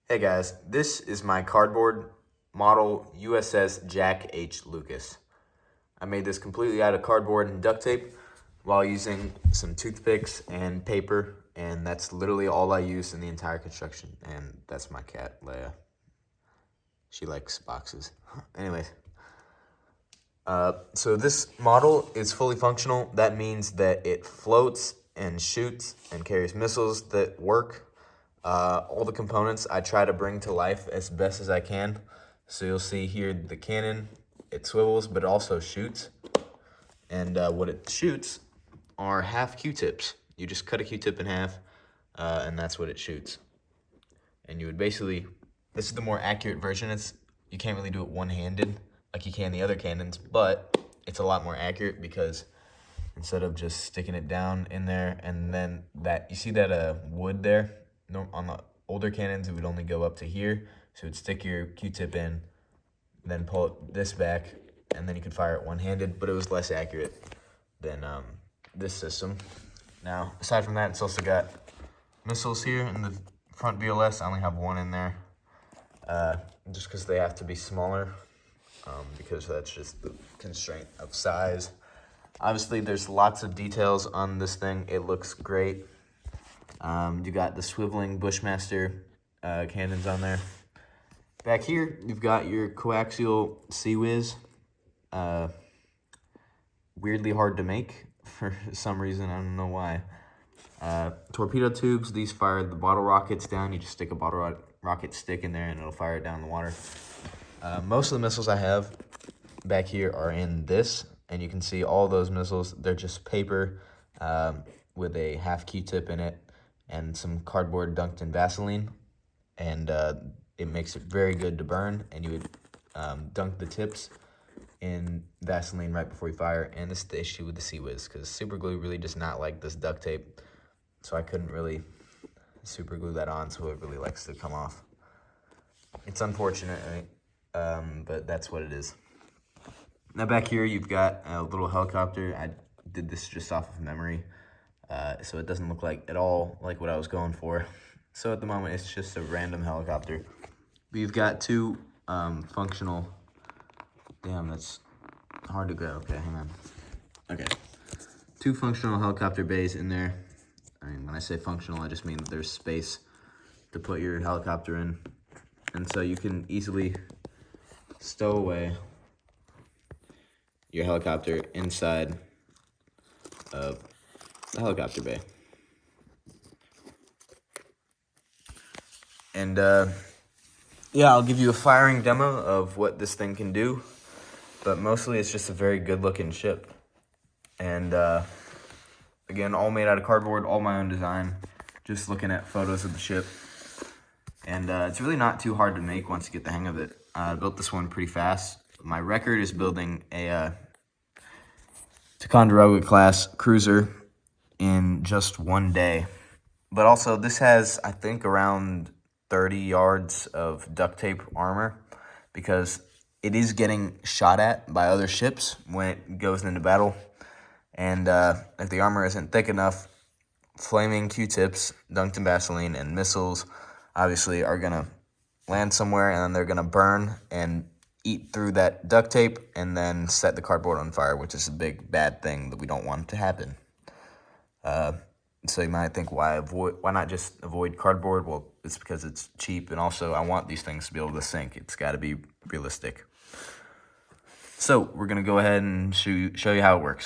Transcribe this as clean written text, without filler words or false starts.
Hey guys, this is my cardboard model USS Jack H Lucas. I made this completely out of cardboard and duct tape while using some toothpicks and paper, and that's literally all I used in the entire construction. And that's my cat, Leia. She likes boxes. Anyways, so this model is fully functional. That means that it floats and shoots and carries missiles that work. All the components I try to bring to life as best as I can. So you'll see here the cannon, it swivels, but it also shoots. And what it shoots are half Q-tips. You just cut a Q-tip in half, and that's what it shoots. And you would basically, this is the more accurate version. You can't really do it one-handed like you can the other cannons, but it's a lot more accurate because instead of just sticking it down in there and then you see that wood there? No, on the older cannons, it would only go up to here. So it would stick your Q-tip in, then pull this back, and then you could fire it one-handed, but it was less accurate than this system. Now, aside from that, it's also got missiles here in the front VLS. I only have one in there, just because they have to be smaller, because that's just the constraint of size. Obviously, there's lots of details on this thing. It looks great. You got the swiveling Bushmaster cannons on there. Back here, you've got your coaxial Sea Whiz. Weirdly hard to make for some reason. I don't know why. Torpedo tubes. These fire the bottle rockets down. You just stick a bottle rocket stick in there and it'll fire it down in the water. Most of the missiles I have back here are in this. And you can see all those missiles. They're just paper with a half Q-tip in it and some cardboard dunked in Vaseline, and it makes it very good to burn. And you would dunk the tips in Vaseline right before you fire. And this is the issue with the Sea Whiz, because super glue really does not like this duct tape, so I couldn't really super glue that on, so it really likes to come off. It's unfortunate, right? But that's what it is. Now back here you've got a little helicopter. I did this just off of memory. So it doesn't look like at all like what I was going for. So at the moment, it's just a random helicopter. But you've got two functional... Damn, that's hard to grab. Okay, hang on. Okay. Two functional helicopter bays in there. I mean, when I say functional, I just mean that there's space to put your helicopter in. And so you can easily stow away your helicopter inside of the helicopter bay. And yeah, I'll give you a firing demo of what this thing can do, but mostly it's just a very good looking ship. And again, all made out of cardboard, all my own design, just looking at photos of the ship. And it's really not too hard to make once you get the hang of it. I built this one pretty fast. My record is building a Ticonderoga class cruiser in just one day. But also this has, I think, around 30 yards of duct tape armor, because it is getting shot at by other ships when it goes into battle. And if the armor isn't thick enough, flaming Q-tips dunked in Vaseline and missiles obviously are gonna land somewhere, and then they're gonna burn and eat through that duct tape and then set the cardboard on fire, which is a big bad thing that we don't want to happen. So you might think, why not just avoid cardboard? Well, it's because it's cheap, and also I want these things to be able to sink. It's got to be realistic. So we're gonna go ahead and show you how it works.